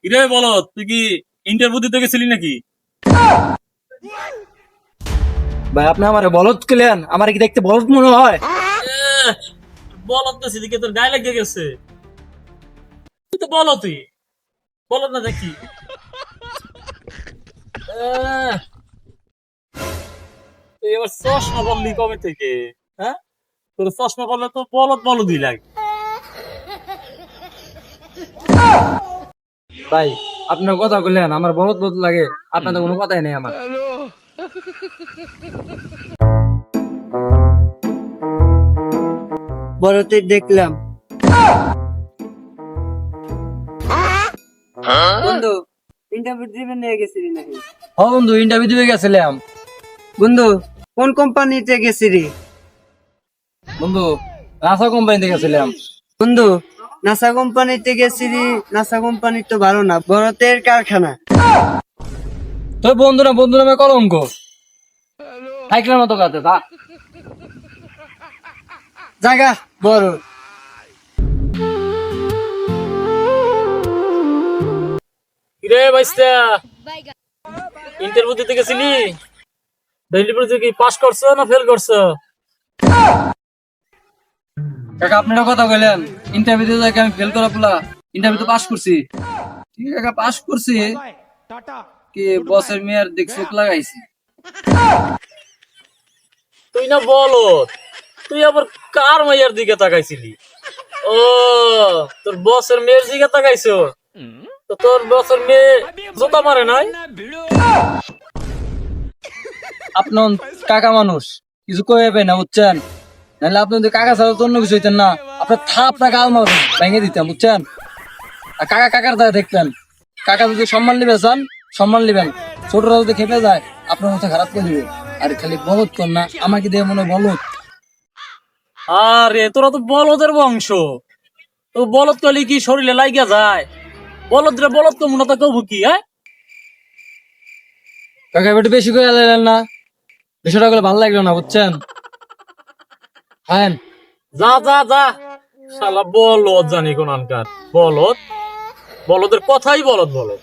কিরে বলো, তুই কি ইন্টারভিউ দিতে গেছিলি নাকি? ভাই আপনি আমারে বলদ কইলেন, আমার কি দেখতে বলদ মনে হয়? বলত তো সেদিকে তোর গায়ে লেগে গেছে। তুই তো বলো, তুই বলত না দেখি। আহ, তুই এবার চশমা বললি কবে থেকে? হ্যাঁ, তোর চশমা বললে তো বলত বলদই লাগে। ভাই আপনার কথা কইলেন আমার বলদ বলদ লাগে, আপনার তো কোনো কথাই নেই আমার। বড়তে দেখলাম বন্ধু ইন্টারভিউ দিবে নিয়ে গেছিলি নাকি? হ বন্ধু, ইন্টারভিউ দিতে গেছিলাম। বন্ধু কোন কোম্পানিতে গেছিলি? বন্ধু নাসা কোম্পানিতে গেছিলাম। বন্ধু নাসা কোম্পানিতে গেছিলি? নাসা কোম্পানি তো ভালো না, ভারতের কারখানা। তোর বন্ধু না, বন্ধু নামে কলঙ্ক। সাইকেলের মতো কাছে তা জায়গা বড়। কিরে বাইস্তা, ইন্টারভিউ দিতে গেছিলি? ডেইলি পরীক্ষা কি পাস করছো না ফেল করছো? কাকা আপনারা কথা কইলেন ইন্টারভিউ দিতে আমি ফেল করা পোলা, ইন্টারভিউ তো পাস করছি। ঠিক আছে কাকা, পাস করছি। কি বসের মেয়ের দিক চোখ লাগাইছি। তুই না বলো, তুই আবার কার মাইয়ার দিকে তাকাইছিলি? ও, তোর বসের মেয়ের দিকে তাকাইছো? তো তোর বসের মেয়ে জুতা মারে নাই? আপনার কাকা মানুষ কিছু কয়ে না বুঝছেন, নাহলে আপনি যদি কাকা ছাড়া তো অন্য কিছু হইতেন না। আপনার থাপ টাকা আলমার ভেঙে দিতাম বুঝছেন। আর কাকা কাকার দায় দেখতেন। কাকা যদি সম্মান নিবে চান সম্মান নিবেন, ছোটরা যদি খেপে যায় আপনার মতো খারাপ করে দিবে। আর খালি বলত কর না, আমাকে দিয়ে মনে হয় বলত। আরে তোরা তো বলদের বংশ, তো বলদ করলে কি শরীরে লাগিয়া যায়? বলদ রে বলদ কম না তো কবু কি? হ্যাঁ, কাকা একটু বেশি করে এলেন না, বিষয়টা গুলো ভালো লাগলো না বুঝছেন। হ্যাঁ যা যা যা, শালা বলদ জানি কোন আনকার বলদ, বলদের কথাই বলদ বলদ।